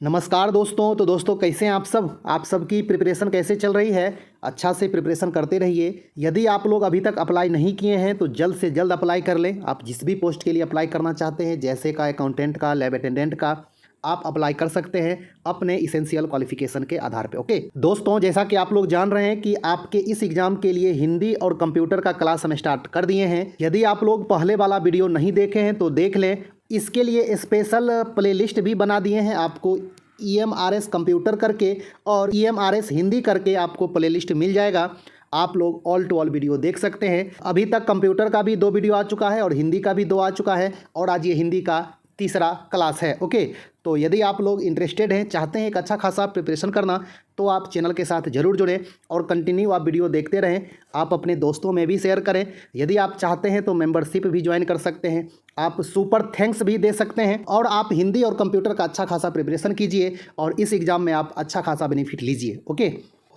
नमस्कार दोस्तों। तो दोस्तों कैसे हैं आप सबकी प्रिपरेशन कैसे चल रही है? अच्छा से प्रिपरेशन करते रहिए। यदि आप लोग अभी तक अप्लाई नहीं किए हैं तो जल्द से जल्द अप्लाई कर लें। आप जिस भी पोस्ट के लिए अप्लाई करना चाहते हैं, जैसे का अकाउंटेंट का, लैब अटेंडेंट का, आप अप्लाई कर सकते हैं अपने इसेंशियल क्वालिफिकेशन के आधार पे। ओके दोस्तों, जैसा कि आप लोग जान रहे हैं कि आपके इस एग्जाम के लिए हिंदी और कंप्यूटर का क्लास हम स्टार्ट कर दिए हैं। यदि आप लोग पहले वाला वीडियो नहीं देखे हैं तो देख लें। इसके लिए स्पेशल प्लेलिस्ट भी बना दिए हैं आपको। EMRS कंप्यूटर करके और EMRS हिंदी करके आपको प्लेलिस्ट मिल जाएगा। आप लोग ऑल टू ऑल वीडियो देख सकते हैं। अभी तक कंप्यूटर का भी 2 वीडियो आ चुका है और हिंदी का भी 2 आ चुका है और आज ये हिंदी का तीसरा क्लास है। ओके, तो यदि आप लोग इंटरेस्टेड हैं, चाहते हैं एक अच्छा खासा प्रिपरेशन करना, तो आप चैनल के साथ ज़रूर जुड़ें और कंटिन्यू आप वीडियो देखते रहें। आप अपने दोस्तों में भी शेयर करें। यदि आप चाहते हैं तो मेंबरशिप भी ज्वाइन कर सकते हैं। आप सुपर थैंक्स भी दे सकते हैं और आप हिंदी और कंप्यूटर का अच्छा खासा प्रिपरेशन कीजिए और इस एग्ज़ाम में आप अच्छा खासा बेनिफिट लीजिए। ओके,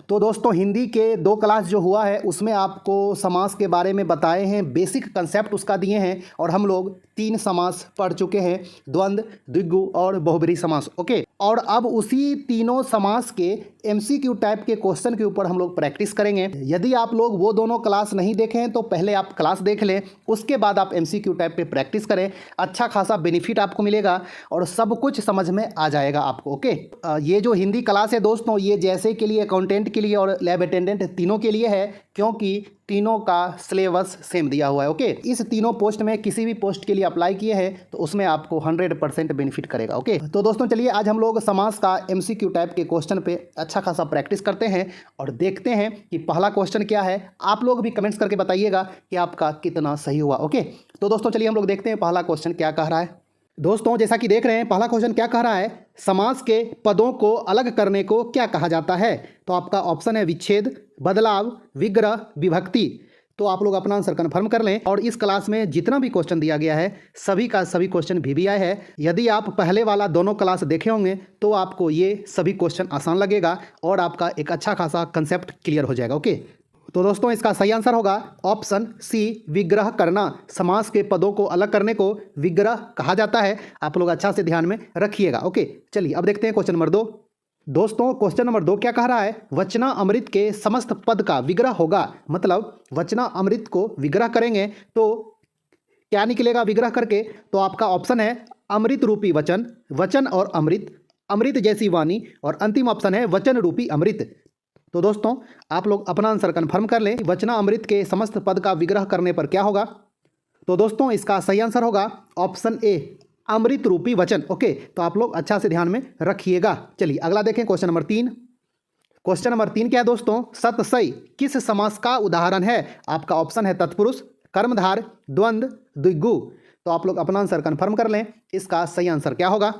तो दोस्तों हिंदी के 2 क्लास जो हुआ है उसमें आपको समास के बारे में बताए हैं, बेसिक कंसेप्ट उसका दिए हैं और हम लोग 3 समास पढ़ चुके हैं, द्वंद्व, द्विगु और बहुब्रीहि समास। ओके, और अब उसी तीनों समास के MCQ टाइप के क्वेश्चन के ऊपर हम लोग प्रैक्टिस करेंगे। यदि आप लोग वो दोनों क्लास नहीं देखे हैं तो पहले आप क्लास देख लें, उसके बाद आप MCQ टाइप पे प्रैक्टिस करें। अच्छा खासा बेनिफिट आपको मिलेगा और सब कुछ समझ में आ जाएगा आपको। ओके, ये जो हिंदी क्लास है दोस्तों, ये जैसे के लिए अकाउंटेंट के लिए और लैब अटेंडेंट तीनों के लिए है, क्योंकि तीनों का सिलेबस सेम दिया हुआ है। ओके, इस तीनों पोस्ट में किसी भी पोस्ट के लिए अप्लाई किए हैं तो उसमें आपको 100% बेनिफिट करेगा। ओके, तो दोस्तों चलिए आज हम लोग समास का MCQ टाइप के क्वेश्चन पे अच्छा खासा प्रैक्टिस करते हैं और देखते हैं कि पहला क्वेश्चन क्या है। आप लोग भी कमेंट्स करके बताइएगा कि आपका कितना सही हुआ। ओके, तो दोस्तों चलिए हम लोग देखते हैं पहला क्वेश्चन क्या कह रहा है। दोस्तों जैसा कि देख रहे हैं पहला क्वेश्चन क्या कह रहा है, समास के पदों को अलग करने को क्या कहा जाता है? तो आपका ऑप्शन है विच्छेद, बदलाव, विग्रह, विभक्ति। तो आप लोग अपना आंसर कन्फर्म कर लें। और इस क्लास में जितना भी क्वेश्चन दिया गया है सभी का सभी क्वेश्चन VBI है। यदि आप पहले वाला दोनों क्लास देखे होंगे तो आपको ये सभी क्वेश्चन आसान लगेगा और आपका एक अच्छा खासा कंसेप्ट क्लियर हो जाएगा। ओके, तो दोस्तों इसका सही आंसर होगा ऑप्शन C, विग्रह करना। समास के पदों को अलग करने को विग्रह कहा जाता है। आप लोग अच्छा से ध्यान में रखिएगा। ओके, चलिए अब देखते हैं क्वेश्चन नंबर 2। दोस्तों क्वेश्चन नंबर 2 क्या कह रहा है, वचना अमृत के समस्त पद का विग्रह होगा। मतलब वचना अमृत को विग्रह करेंगे तो क्या निकलेगा विग्रह करके? तो आपका ऑप्शन है अमृत रूपी वचन, वचन और अमृत, अमृत जैसी वाणी और अंतिम ऑप्शन है वचन रूपी अमृत। तो दोस्तों आप लोग अपना आंसर कन्फर्म कर लें, वचना अमृत के समस्त पद का विग्रह करने पर क्या होगा? तो दोस्तों इसका सही आंसर होगा ऑप्शन A, अमृत रूपी वचन। ओके, तो आप लोग अच्छा से ध्यान में रखिएगा। चलिए अगला देखें क्वेश्चन नंबर 3। क्वेश्चन नंबर 3 क्या है दोस्तों, सतसई किस समास का उदाहरण है? आपका ऑप्शन है तत्पुरुष, कर्मधार, द्वंद्व, द्विगु। तो आप लोग अपना आंसर कन्फर्म कर लें, इसका सही आंसर क्या होगा?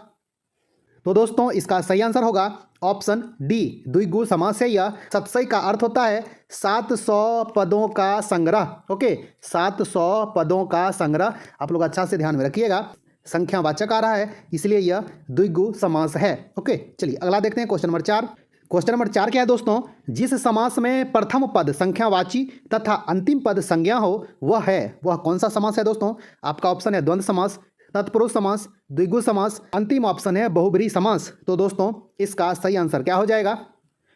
तो दोस्तों इसका सही आंसर होगा ऑप्शन D, द्विगु समास है यह। सतसई का अर्थ होता है 700 पदों का संग्रह। ओके, 700 पदों का संग्रह। आप लोग अच्छा से ध्यान में रखिएगा, संख्यावाचक आ रहा है इसलिए यह द्विगु समास है। ओके, चलिए अगला देखते हैं क्वेश्चन नंबर 4। क्वेश्चन नंबर 4 क्या है दोस्तों, जिस समास में प्रथम पद संख्यावाची तथा अंतिम पद संज्ञा हो वह कौन सा समास है दोस्तों? आपका ऑप्शन है द्वंद्व समास, तत्पुरुष समास, द्विगु समास, अंतिम ऑप्शन है बहुब्रीहि समास। तो दोस्तों इसका सही आंसर क्या हो जाएगा?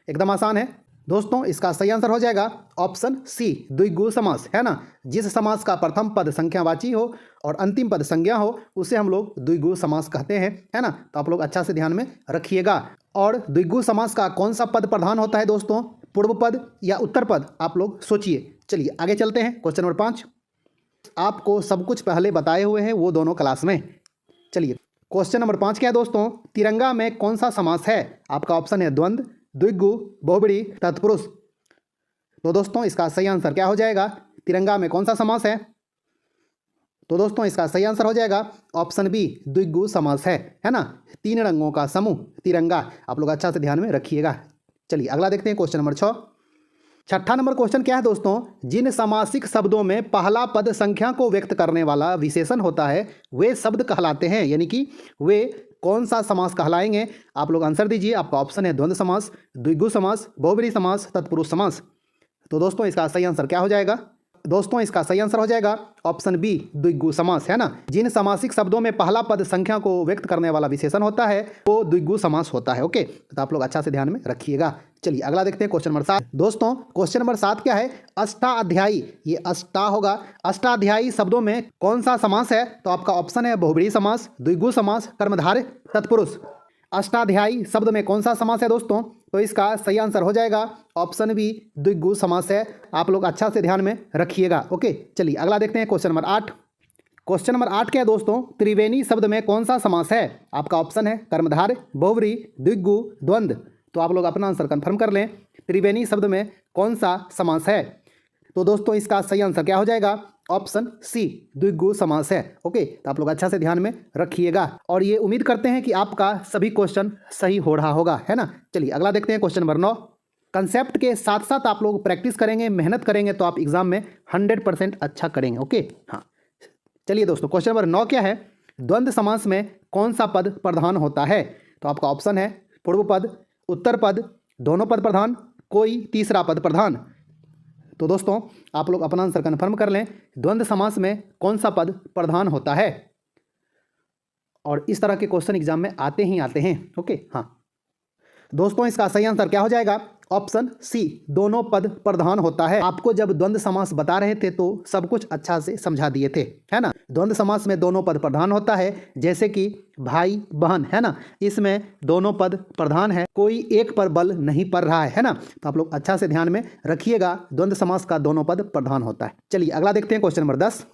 एकदम आसान है दोस्तों, इसका सही आंसर हो जाएगा ऑप्शन C, द्विगु समास, है ना। जिस समास का प्रथम पद संख्यावाची हो और अंतिम पद संज्ञा हो उसे हम लोग द्विगु समास कहते हैं, है ना। तो आप लोग अच्छा से ध्यान में रखिएगा। और द्विगु समास का कौन सा पद प्रधान होता है दोस्तों, पूर्व पद या उत्तर पद? आप लोग सोचिए। चलिए आगे चलते हैं क्वेश्चन नंबर 5। आपको सब कुछ पहले बताए हुए हैं वो दोनों क्लास में। चलिए क्वेश्चन नंबर 5 क्या है दोस्तों, तिरंगा में कौन सा समास है? आपका ऑप्शन है द्वंद्व, द्विगु, बहुब्रीहि, तत्पुरुष। तो दोस्तों इसका सही आंसर क्या हो जाएगा, तिरंगा में कौन सा समास है? तो दोस्तों इसका सही आंसर हो जाएगा ऑप्शन B, द्विगु समास है ना। 3 रंगों का समूह तिरंगा। आप लोग अच्छा से ध्यान में रखिएगा। चलिए अगला देखते हैं क्वेश्चन नंबर 6। छठा नंबर क्वेश्चन क्या है दोस्तों, जिन समासिक शब्दों में पहला पद संख्या को व्यक्त करने वाला विशेषण होता है वे शब्द कहलाते हैं, यानी कि वे कौन सा समास कहलाएंगे? आप लोग आंसर दीजिए। आपका ऑप्शन है द्वंद्व समास, द्विगु समास, बहुब्रीहि समास, तत्पुरुष समास। तो दोस्तों इसका सही आंसर क्या हो जाएगा? दोस्तों इसका सही आंसर हो जाएगा ऑप्शन बी, द्विगु समास, है ना। जिन समासिक शब्दों में पहला पद संख्या को व्यक्त करने वाला विशेषण होता है वो द्विगु समास होता है। ओके, तो आप लोग अच्छा से ध्यान में रखिएगा। चलिए अगला देखते हैं क्वेश्चन नंबर 7। दोस्तों क्वेश्चन नंबर 7 क्या है, अष्टाध्यायी, ये अष्टा होगा, अष्टाध्यायी शब्दों में कौन सा समास है? तो आपका ऑप्शन है बहुब्रीहि समास, द्विगु समास, कर्मधारय तत्पुरुष। अष्टाध्यायी शब्द में कौन सा समास है दोस्तों? तो इसका सही आंसर हो जाएगा ऑप्शन बी, द्विगु समास है। आप लोग अच्छा से ध्यान में रखिएगा। ओके, चलिए अगला देखते हैं क्वेश्चन नंबर 8। क्वेश्चन नंबर 8 क्या है दोस्तों, त्रिवेणी शब्द में कौन सा समास है? आपका ऑप्शन है कर्मधारय, बहुव्रीहि, द्विगु, द्वंद्व। तो आप लोग अपना आंसर कंफर्म कर लें, त्रिवेणी शब्द में कौन सा समास है? तो दोस्तों इसका सही आंसर क्या हो जाएगा? ऑप्शन सी, द्विगु समास है। ओके, तो आप लोग अच्छा से ध्यान में रखिएगा और ये उम्मीद करते हैं कि आपका सभी क्वेश्चन सही हो रहा होगा, है ना। चलिए अगला देखते हैं क्वेश्चन नंबर 9। कंसेप्ट के साथ साथ आप लोग प्रैक्टिस करेंगे, मेहनत करेंगे तो आप एग्जाम में 100% अच्छा करेंगे। ओके, हाँ चलिए दोस्तों क्वेश्चन नंबर 9 क्या है, द्वंद्व समास में कौन सा पद प्रधान होता है? तो आपका ऑप्शन है पूर्व पद, उत्तर पद, दोनों पद प्रधान, कोई तीसरा पद प्रधान। तो दोस्तों आप लोग अपना आंसर कन्फर्म कर लें, द्वंद्व समास में कौन सा पद प्रधान होता है? और इस तरह के क्वेश्चन एग्जाम में आते ही आते हैं। ओके, हाँ दोस्तों इसका सही आंसर क्या हो जाएगा? ऑप्शन सी, दोनों पद प्रधान होता है। आपको जब द्वंद्व समास बता रहे थे तो सब कुछ अच्छा से समझा दिए थे, है ना। द्वंद्व समास में दोनों पद प्रधान होता है, जैसे कि भाई बहन, है ना, इसमें दोनों पद प्रधान है, कोई एक पर बल नहीं पड़ रहा है ना। तो आप लोग अच्छा से ध्यान में रखिएगा, द्वंद्व समास का दोनों पद प्रधान होता है। चलिए अगला देखते हैं क्वेश्चन नंबर 10।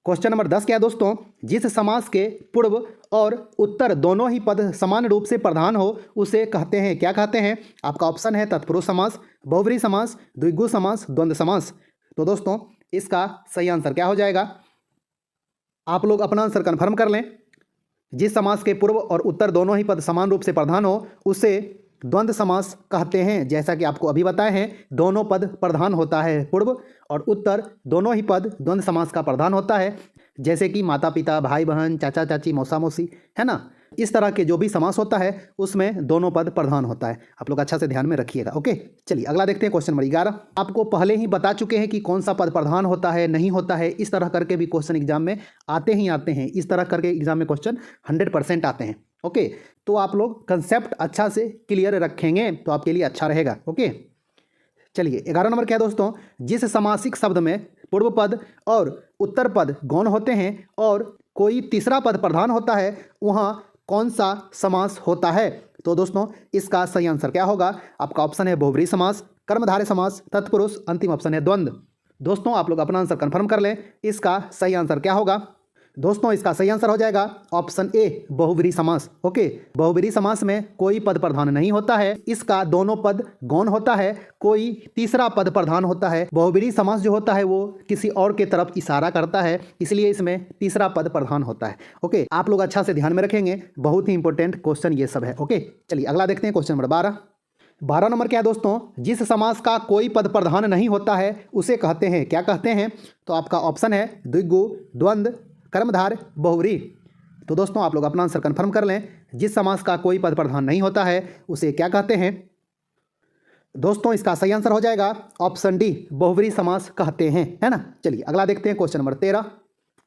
क्वेश्चन नंबर 10 क्या है दोस्तों, जिस समास के पूर्व और उत्तर दोनों ही पद समान रूप से प्रधान हो उसे कहते हैं, क्या कहते हैं? आपका ऑप्शन है तत्पुरुष समास, बहुव्रीहि समास, द्विगु समास, द्वंद्व समास। तो दोस्तों इसका सही आंसर क्या हो जाएगा? आप लोग अपना आंसर कन्फर्म कर लें, जिस समास के पूर्व और उत्तर दोनों ही पद समान रूप से प्रधान हो उसे द्वंद्व समास कहते हैं। जैसा कि आपको अभी बताए हैं, दोनों पद प्रधान होता है पूर्व और उत्तर दोनों ही पद द्वंद्व समास का प्रधान होता है, जैसे कि माता पिता, भाई बहन, चाचा चाची, मौसा मौसी, है ना। इस तरह के जो भी समास होता है उसमें दोनों पद प्रधान होता है। आप लोग अच्छा से ध्यान में रखिएगा। ओके, चलिए अगला देखते हैं क्वेश्चन नंबर 11। आपको पहले ही बता चुके हैं कि कौन सा पद प्रधान होता है, नहीं होता है। इस तरह करके भी क्वेश्चन एग्जाम में आते ही आते हैं, इस तरह करके एग्जाम में क्वेश्चन 100% आते हैं। ओके, तो आप लोग कंसेप्ट अच्छा से क्लियर रखेंगे तो आपके लिए अच्छा रहेगा। ओके, चलिए 11 नंबर क्या है दोस्तों, जिस समासिक शब्द में पूर्व पद और उत्तर पद गौण होते हैं और कोई तीसरा पद प्रधान होता है वहाँ कौन सा समास होता है? तो दोस्तों इसका सही आंसर क्या होगा? आपका ऑप्शन है बहुव्रीहि समास, कर्मधारय समास, तत्पुरुष, अंतिम ऑप्शन है द्वंद्व। दोस्तों आप लोग अपना आंसर कंफर्म कर लें, इसका सही आंसर क्या होगा? दोस्तों इसका सही आंसर हो जाएगा ऑप्शन ए, बहुव्रीहि समास। ओके, बहुव्रीहि समास में कोई पद प्रधान नहीं होता है, इसका दोनों पद गौण होता है, कोई तीसरा पद प्रधान होता है। बहुव्रीहि समास जो होता है वो किसी और के तरफ इशारा करता है, इसलिए इसमें तीसरा पद प्रधान होता है। ओके, आप लोग अच्छा से ध्यान में रखेंगे, बहुत ही इंपॉर्टेंट क्वेश्चन ये सब है। ओके, चलिए अगला देखते हैं क्वेश्चन नंबर 12। 12 नंबर क्या है दोस्तों, जिस समास का कोई पद प्रधान नहीं होता है उसे कहते हैं, क्या कहते हैं? तो आपका ऑप्शन है द्विगु, द्वंद्व, कर्मधारय, बहुव्रीहि। तो दोस्तों आप लोग अपना आंसर कंफर्म कर लें, जिस समास का कोई पद प्रधान नहीं होता है उसे क्या कहते हैं? दोस्तों इसका सही आंसर हो जाएगा ऑप्शन डी, बहुव्रीहि समास कहते हैं, है ना। चलिए अगला देखते हैं क्वेश्चन नंबर 13।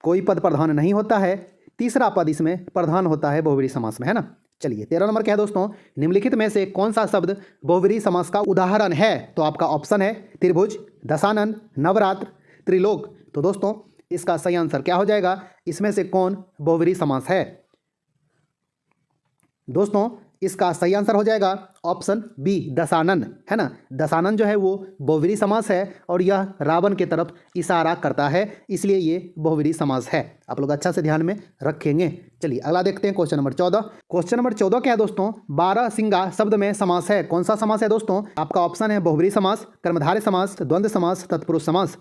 कोई पद प्रधान नहीं होता है, तीसरा पद इसमें प्रधान होता है बहुव्रीहि समास में, है ना। चलिए 13 नंबर क्या है दोस्तों, निम्नलिखित में से कौन सा शब्द बहुव्रीहि समास का उदाहरण है? तो आपका ऑप्शन है त्रिभुज, दशानन, नवरात्र, त्रिलोक। तो दोस्तों इसका सही आंसर क्या हो जाएगा? इसमें से कौन बहुव्रीहि समास है? दोस्तों इसका सही आंसर हो जाएगा ऑप्शन बी, दशानन, है ना। दशानन जो है वो बहुव्रीहि समास है और यह रावण की तरफ इशारा करता है, इसलिए ये बहुव्रीहि समास है। आप लोग अच्छा से ध्यान में रखेंगे। चलिए अगला देखते हैं क्वेश्चन नंबर 14। क्वेश्चन नंबर 14 क्या है दोस्तों, 12 सिंगा शब्द में समास है, कौन सा समास है दोस्तों? आपका ऑप्शन है बहुव्रीहि समास, कर्मधारय समास, द्वंद्व समास, तत्पुरुष समास।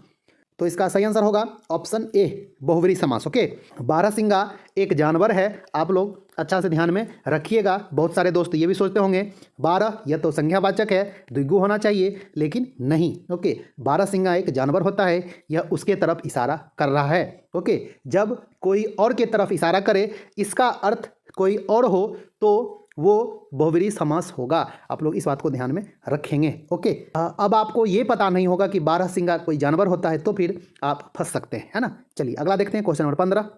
तो इसका सही आंसर होगा ऑप्शन ए, बहुव्रीहि समास। ओके, 12 सिंगा एक जानवर है, आप लोग अच्छा से ध्यान में रखिएगा। बहुत सारे दोस्त ये भी सोचते होंगे 12 यह तो संज्ञावाचक है, द्विगु होना चाहिए, लेकिन नहीं। ओके, 12 सिंगा एक जानवर होता है, यह उसके तरफ इशारा कर रहा है। ओके, जब कोई और के तरफ इशारा करे, इसका अर्थ कोई और हो तो वो बहुव्रीहि समास होगा। आप लोग इस बात को ध्यान में रखेंगे। ओके, अब आपको ये पता नहीं होगा कि बारहसिंगा कोई जानवर होता है तो फिर आप फंस सकते हैं, है ना। चलिए अगला देखते हैं, क्वेश्चन नंबर 15।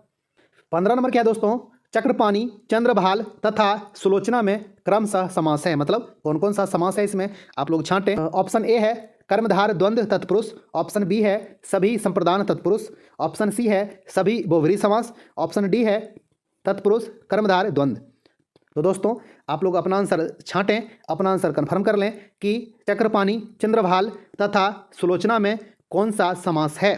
15 नंबर क्या है दोस्तों, चक्रपाणी, चंद्रभाल तथा सुलोचना में क्रमशः समास है। मतलब कौन कौन सा समास है इसमें, आप लोग छांटे। ऑप्शन ए है कर्मधार द्वंद्व तत्पुरुष, ऑप्शन बी है सभी संप्रदान तत्पुरुष, ऑप्शन सी है सभी बहुव्रीहि समास, ऑप्शन डी है तत्पुरुष कर्मधार द्वंद्व। तो दोस्तों आप लोग अपना आंसर छांटें, अपना आंसर कन्फर्म कर लें कि चक्रपाणी, चंद्रभाल तथा सुलोचना में कौन सा समास है।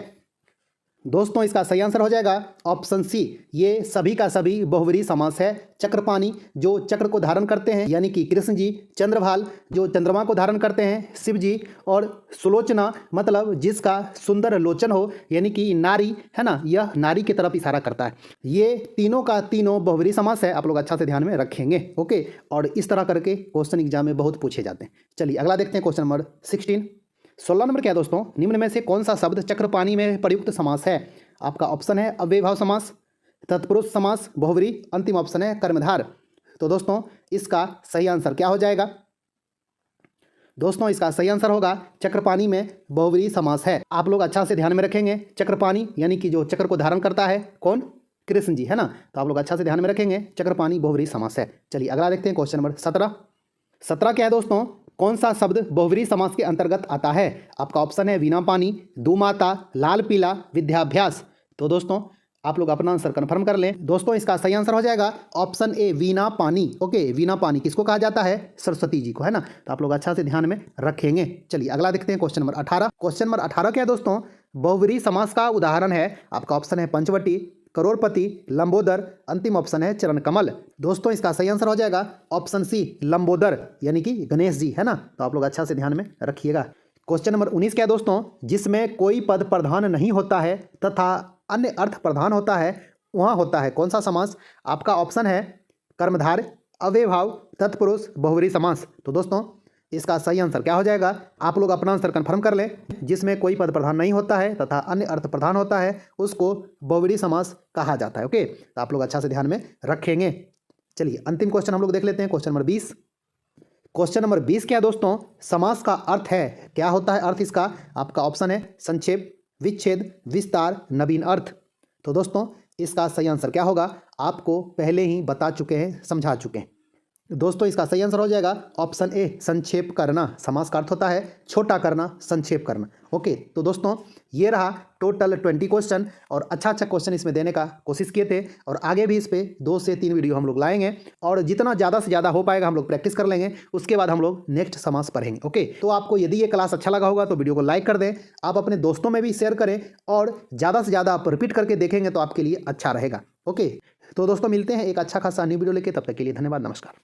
दोस्तों इसका सही आंसर हो जाएगा ऑप्शन सी, ये सभी का सभी बहुव्रीहि समास है। चक्रपाणी जो चक्र को धारण करते हैं यानी कि कृष्ण जी, चंद्रभाल जो चंद्रमा को धारण करते हैं शिव जी, और सुलोचना मतलब जिसका सुंदर लोचन हो यानी कि नारी, है ना, यह नारी की तरफ इशारा करता है। ये तीनों का तीनों बहुव्रीहि समास है, आप लोग अच्छा से ध्यान में रखेंगे। ओके, और इस तरह करके क्वेश्चन एग्जाम में बहुत पूछे जाते हैं। चलिए अगला देखते हैं, क्वेश्चन नंबर 16 नंबर क्या है दोस्तों, निम्न में से कौन सा शब्द चक्रपाणी में प्रयुक्त समास है। आपका ऑप्शन है अव्ययभाव समास, तत्पुरुष समास, बहुव्रीहि, अंतिम ऑप्शन है कर्मधार। तो दोस्तों इसका सही आंसर क्या हो जाएगा। दोस्तों इसका सही आंसर होगा चक्रपाणी में बहुव्रीहि समास है। आप लोग अच्छा से ध्यान में रखेंगे, चक्रपाणी यानी कि जो चक्र को धारण करता है कौन, कृष्ण जी, है ना। तो आप लोग अच्छा से ध्यान में रखेंगे, चक्रपाणी बहुव्रीहि समास है। चलिए अगला देखते हैं, क्वेश्चन नंबर 17 क्या है दोस्तों, कौन सा शब्द बहुव्रीहि समास के अंतर्गत आता है। आपका ऑप्शन है वीणापानी, दुमाता, लाल पीला, विद्याभ्यास। तो दोस्तों आप लोग अपना आंसर कंफर्म कर लें। दोस्तों इसका सही आंसर हो जाएगा option A Veenapani. Okay, Veenapani किसको कहा जाता है, सरस्वती जी को, है ना। तो आप लोग अच्छा से ध्यान में रखेंगे। चलिए अगला देखते हैं, क्वेश्चन नंबर 18। क्वेश्चन नंबर 18 क्या है दोस्तों, बहुव्रीहि समास का उदाहरण है। आपका ऑप्शन है पंचवटी, करोड़पति, लंबोदर, अंतिम ऑप्शन है चरण कमल। दोस्तों इसका सही आंसर हो जाएगा ऑप्शन सी लंबोदर यानी कि गणेश जी, है ना। तो आप लोग अच्छा से ध्यान में रखिएगा। क्वेश्चन नंबर 19 क्या है दोस्तों, जिसमें कोई पद प्रधान नहीं होता है तथा अन्य अर्थ प्रधान होता है वहाँ होता है कौन सा समास। आपका ऑप्शन है कर्मधार, अव्ययभाव, तत्पुरुष, बहुव्रीहि समास। तो दोस्तों इसका सही आंसर क्या हो जाएगा, आप लोग अपना आंसर कंफर्म कर लें। जिसमें कोई पद प्रधान नहीं होता है तथा अन्य अर्थ प्रधान होता है उसको बहुव्रीहि समास कहा जाता है। ओके, तो आप लोग अच्छा से ध्यान में रखेंगे। चलिए अंतिम क्वेश्चन हम लोग देख लेते हैं, क्वेश्चन नंबर 20। क्वेश्चन नंबर 20 क्या है दोस्तों, समास का अर्थ है, क्या होता है अर्थ इसका। आपका ऑप्शन है संक्षेप, विच्छेद, विस्तार, नवीन अर्थ। तो दोस्तों इसका सही आंसर क्या होगा, आपको पहले ही बता चुके हैं, समझा चुके हैं। दोस्तों इसका सही आंसर हो जाएगा ऑप्शन ए संक्षेप करना। समास का अर्थ होता है छोटा करना, संक्षेप करना। ओके, तो दोस्तों ये रहा टोटल 20 क्वेश्चन, और अच्छा क्वेश्चन इसमें देने का कोशिश किए थे, और आगे भी इस पे 2 से 3 वीडियो हम लोग लाएंगे, और जितना ज़्यादा से ज़्यादा हो पाएगा हम लोग प्रैक्टिस कर लेंगे। उसके बाद हम लोग नेक्स्ट समास पढ़ेंगे। ओके, तो आपको यदि ये क्लास अच्छा लगा होगा तो वीडियो को लाइक कर दें, आप अपने दोस्तों में भी शेयर करें, और ज़्यादा से ज़्यादा आप रिपीट करके देखेंगे तो आपके लिए अच्छा रहेगा। ओके, तो दोस्तों मिलते हैं एक अच्छा खासा न्यू वीडियो लेके, तब तक के लिए धन्यवाद, नमस्कार।